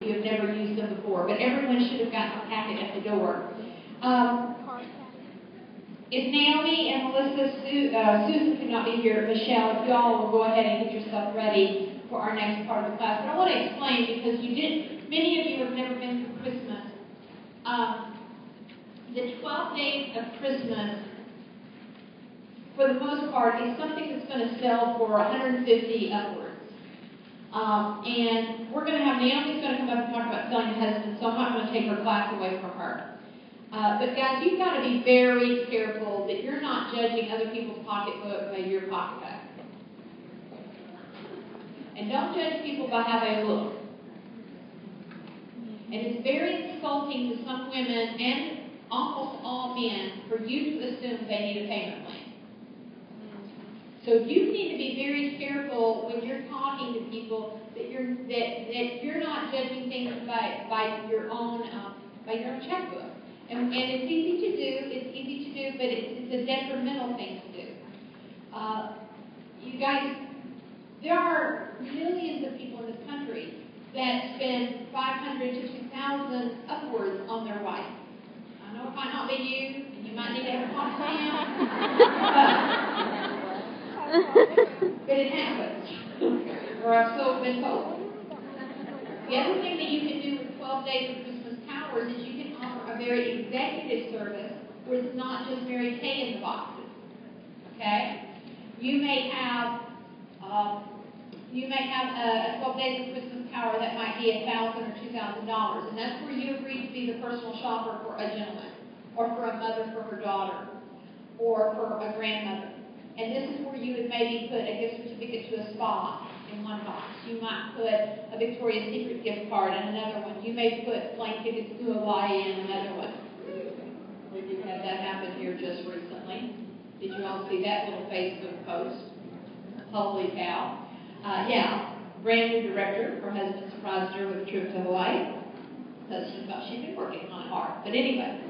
you have never used them before, but everyone should have gotten a packet at the door. If Naomi and Melissa, Susan could not be here, Michelle, if y'all will go ahead and get yourself ready for our next part of the class. But I want to explain, because many of you have never been through Christmas. The 12 days of Christmas, for the most part, is something that's going to sell for $150 upwards. And we're going to have Naomi's going to come up and talk about selling a husband, so I'm not going to take her class away from her. But guys, you've got to be very careful that you're not judging other people's pocketbook by your pocketbook. And don't judge people by how they look. And it's very insulting to some women and almost all men for you to assume they need a payment plan. So you need to be very careful when you're talking to people that you're not judging things by your own checkbook. And it's easy to do, but it's a detrimental thing to do. You guys, there are millions of people in this country that spend $500 to $2,000 upwards on their wife. I know it might not be you, and you might need to have a talk to him, but it happens, or I've so been told. The other thing that you can do with 12 Days of Christmas Towers is you can offer a very executive service where it's not just Mary Kay in the boxes. Okay? You may have a 12 Days of Christmas Tower that might be $1,000 or $2,000, and that's where you agree to be the personal shopper for a gentleman, or for a mother for her daughter, or for a grandmother. And this is where you would maybe put a gift certificate to a spa in one box. You might put a Victoria's Secret gift card in another one. You may put plane tickets to Hawaii in another one. We did have that happen here just recently. Did you all see that little Facebook post? Holy cow. Brand new director. Her husband surprised her with a trip to Hawaii. Husband thought she'd been working on it hard. But anyway.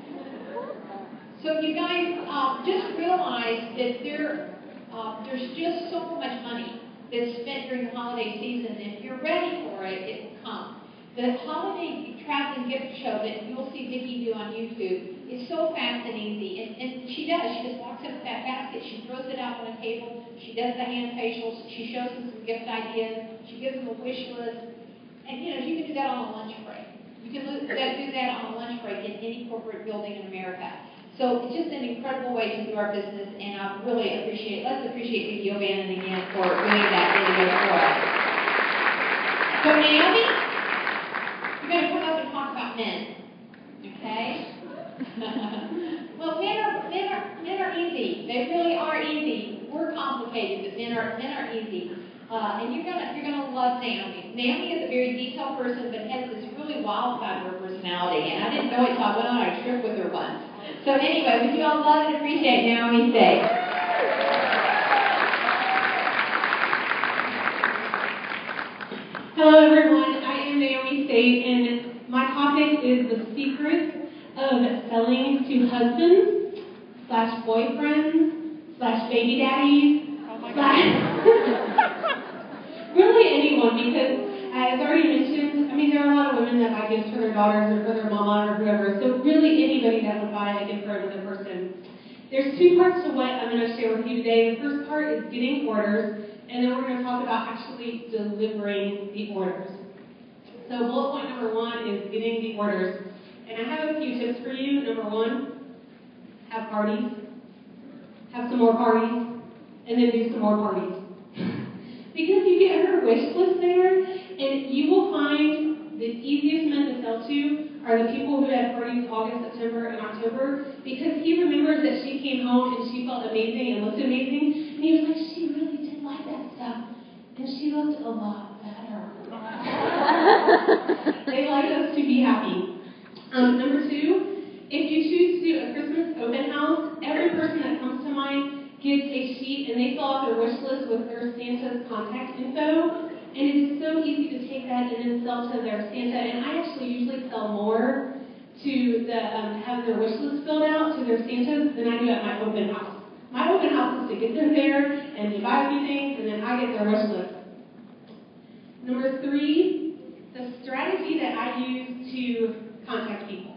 So you guys just realize that there's just so much money that's spent during the holiday season. If you're ready for it, it will come. The holiday traveling gift show that you'll see Vicki do on YouTube is so fast and easy. And she does. She just walks in with that basket. She throws it out on a table. She does the hand facials. She shows them some gift ideas. She gives them a wish list. And, you can do that on a lunch break. You can do that on a lunch break in any corporate building in America. So it's just an incredible way to do our business, and I really let's appreciate Vicki O'Bannon again for doing that video for us. So Naomi, you're going to come up and talk about men, okay? Well, men are easy. They really are easy. We're complicated, but men are easy. And you're gonna love Naomi. Naomi is a very detailed person, but has this really wild side of her personality, and I didn't know it until I went on a trip with her once. So anyway, would you all love and appreciate Naomi State? Hello everyone, I am Naomi State, and my topic is the secrets of selling to husbands, / boyfriends, / baby daddies, really anyone, because as already mentioned, there are a lot of women that buy gifts for their daughters or for their mama or whoever, so really anybody that would buy a gift for another person. There's two parts to what I'm going to share with you today. The first part is getting orders, and then we're going to talk about actually delivering the orders. So bullet point number 1 is getting the orders. And I have a few tips for you. Number 1, have parties. Have some more parties. And then do some more parties. Because you get her wish list there, and you will find the easiest men to sell to are the people who had parties August, September, and October, because he remembers that she came home and she felt amazing and looked amazing, and he was like, she really did like that stuff, and she looked a lot better. They like us to be happy. Number 2, if you choose to do a Christmas open house, every person that comes to mind gets a sheet and they fill out their wish list with their Santa's contact info, and it is so easy to take that and then sell to their Santa. And I actually usually sell more to have their wish list filled out to their Santas than I do at my open house. My open house is to get them there and to buy a few things, and then I get their wish list. Number 3, the strategy that I use to contact people.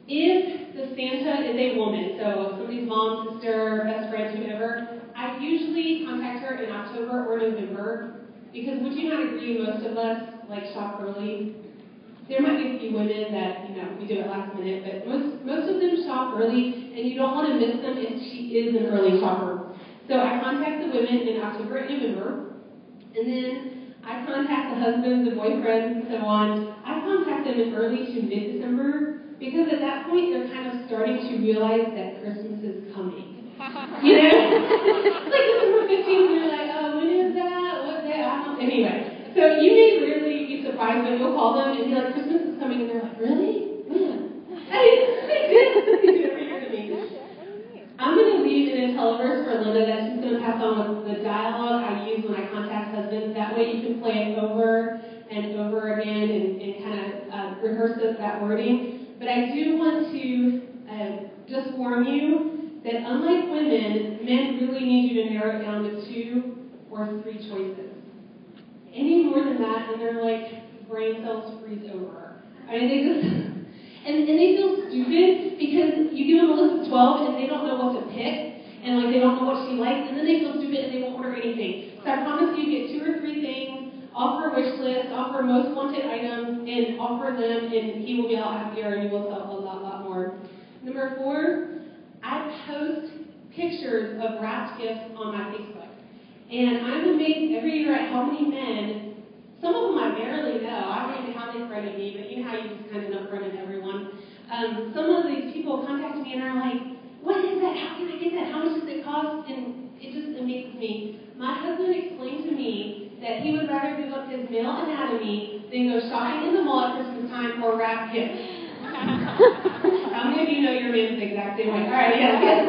If the Santa is a woman, so somebody's mom, sister, best friend, whoever, I usually contact her in October or November, because would you not agree, most of us like shop early? There might be a few women that, we do it last minute, but most of them shop early, and you don't want to miss them if she is an early shopper. So I contact the women in October and November, and then I contact the husbands, the boyfriends, and so on. I contact them in early to mid-December, because at that point they're kind of starting to realize that Christmas is coming. It's like December 15th, and you're like, oh, when is that? What day? I don't know. Anyway. So you may really be surprised when you'll call them and be like, Christmas is coming, and they're like, really? When? They did every year to me. I'm going to leave an IntelliVerse for Linda that she's going to pass on with the dialogue I use when I contact husbands. That way you can play it over and over again and kind of rehearse that wording. But I do want to just warn you that unlike women, men really need you to narrow it down to 2 or 3 choices. Any more than that, and they're like, brain cells freeze over. I mean, they just, and they feel stupid because you give them a list of 12 and they don't know what to pick, and like they don't know what she likes, and then they feel stupid and they won't order anything. So I promise you, get 2 or 3 things, offer a wish list, offer most wanted items, and offer them, and he will be a lot happier and you will sell a lot more. Number 4, I post pictures of wrapped gifts on my Facebook. And I'm amazed every year at how many men, some of them I barely know, I don't even know how they friended me, but you know how you just kind of know friended everyone. Some of these people contact me and are like, what is that? How can I get that? How much does it cost? And it just amazes me. My husband explained to me that he would rather give up his male anatomy than go shopping in the mall at Christmas time or wrap gifts. How many of you know your man's the exact same way? All right, yes.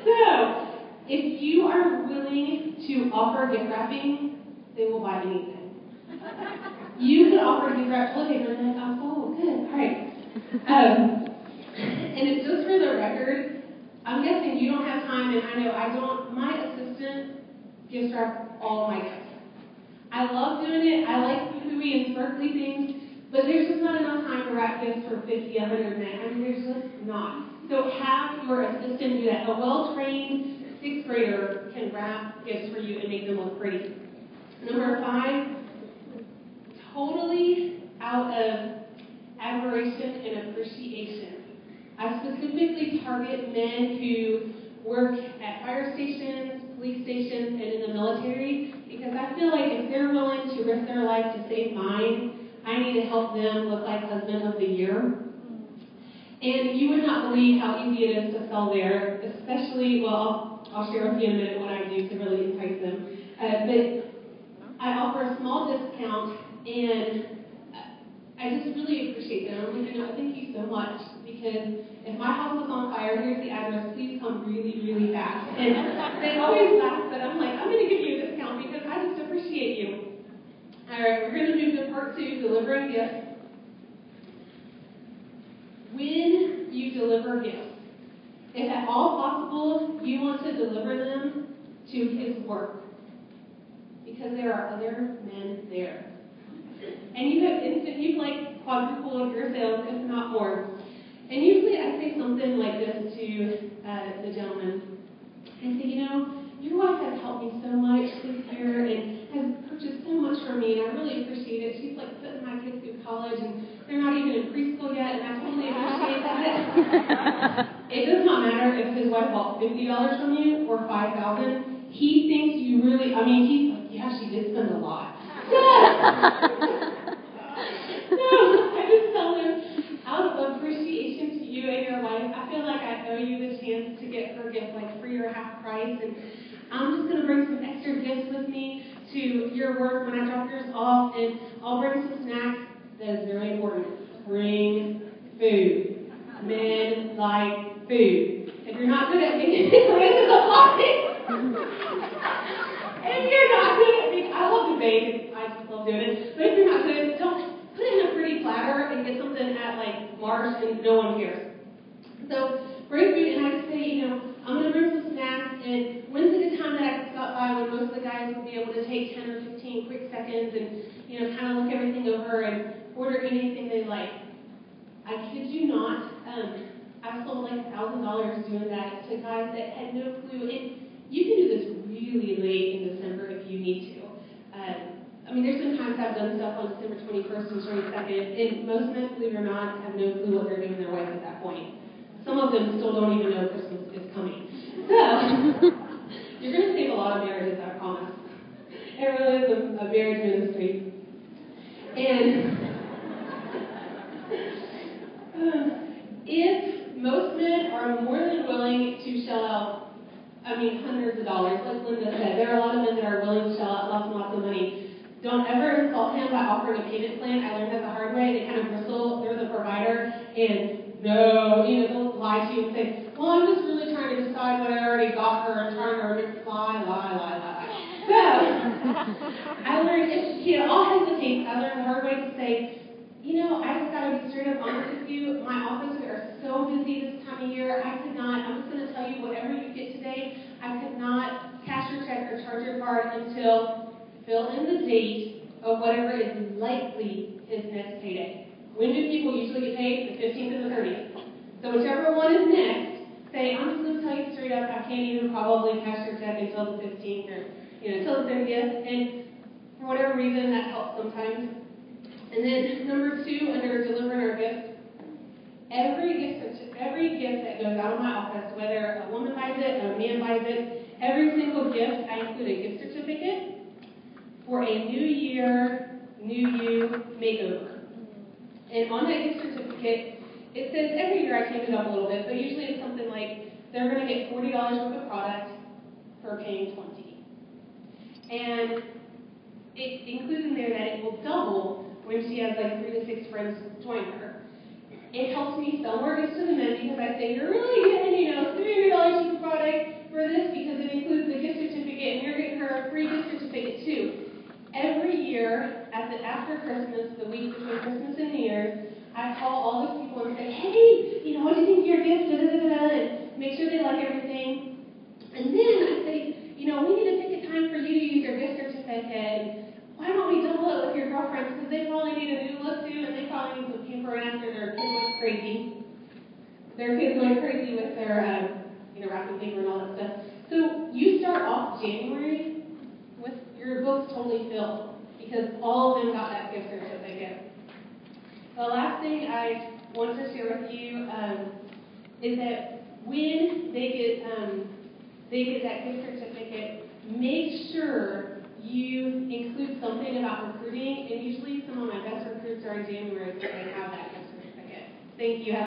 So, if you are willing to offer gift wrapping, they will buy anything. You could offer gift wrap toilet paper and they're like, oh, good, all right. And it's just for the record, I'm guessing you don't have time, and I know I don't. My assistant gift wrap all my gifts. I love doing it. I like hooey and sparkly things, but there's just not enough time to wrap gifts for 50, 100 men. I mean, there's just not. So have your assistant do that. A well-trained 6th grader can wrap gifts for you and make them look pretty. Number 5, totally out of admiration and appreciation. I specifically target men who work at fire stations, police stations, and in the military, because I feel like if they're willing to risk their life to save mine, I need to help them look like husband of the year. And you would not believe how easy it is to sell there, especially, well, I'll share with you in a minute what I do to really entice them. But I offer a small discount, and I just really appreciate them. I'm like, thank you so much, because if my house was on fire, here's the address, please come really, really fast. And they always laugh, but I'm like, I'm going to give you a discount because I just appreciate you. All right, we're going to move to part 2, delivering gifts. When you deliver gifts, if at all possible, you want to deliver them to his work, because there are other men there. And you've like quadrupled your sales, if not more. And usually I say something like this to the gentleman. I say, your wife has helped me so much this year and has purchased so much for me, and I really appreciate it. She's like putting my kids through college, and they're not even in preschool yet, and I totally appreciate that. It does not matter if his wife bought $50 from you or $5,000. He thinks you really, he's like, yeah, she did spend a lot. So I just tell him, out of appreciation to you and your wife, I feel like I owe you the chance to get her gift like free or half price, and I'm just going to bring some extra gifts with me to your work when I drop yours off, and I'll bring some snacks. That is very important. Bring food. Men like food. If you're not good at making plans in the morning, if you're not good at making, I love to bake. I just love doing it. But if you're not good, don't put it in a pretty platter and get something at like Marsh and no one cares. So bring food, and I just say, I'm going to bring some snacks, and when's a good time that I can stop by when most of the guys would be able to take 10 or 15 quick seconds and, kind of look everything over and order anything they like. I kid you not, I sold like $1,000 doing that to guys that had no clue. And you can do this really late in December if you need to. I mean, there's some times I've done stuff on December 21st and 22nd, and most men, believe it or not, have no clue what they're doing their wife at that point. Some of them still don't even know Christmas is coming. So, you're going to save a lot of marriages, I promise. It really is a marriage ministry. And if most men are more than willing to shell out, hundreds of dollars, like Linda said, there are a lot of men that are willing to shell out lots and lots of money. Don't ever insult him by offering a payment plan. I learned that the hard way. They kind of bristle. They're the provider. And no, they'll lie to you and say, well, I'm just really trying to decide what I already got her and trying to remember. Lie. So, I learned, if she all hesitates, I learned the hard way to say, I just got to be straight up honest with you. My offices are so busy this time of year. I'm just going to tell you, whatever you get today, I could not cash your check or charge your card until fill in the date of whatever is likely his next payday. When do people usually get paid? The 15th and the 30th. So whichever one is next, say, I'm just going to tell you straight up, I can't even probably cash your check until the 15th or, until the 30th. And for whatever reason, that helps sometimes. And then number 2, under delivering our gifts, every gift that goes out of my office, whether a woman buys it or a man buys it, every single gift, I include a gift certificate for a New Year, New You makeover. And on that gift certificate, it says every year I change it up a little bit, but usually it's something like they're going to get $40 worth of product for paying $20. And it includes in there that it will double when she has like 3 to 6 friends join her. It helps me sell more gifts to the men because I say, you're really getting, $300 cheaper product for this because it includes the gift certificate and you're getting her a free gift certificate too. Every year, after Christmas, the week between Christmas and New Year's, I call all those people and say, hey, what do you think of your gift? And make sure they like everything. And then I say, we need to pick a time for you to use your gift certificate. Why don't we double it with your girlfriends? Because they probably need a new look too, and they probably need some pamper after their kids went crazy. Their kids went crazy with their, wrapping paper and all that stuff. So you start off January with your books totally filled because all of them got that gift certificate. The last thing I want to share with you is that when they get that gift certificate, make sure you include something about recruiting, and usually some of my best recruits are in January, so they have that gift certificate. Thank you.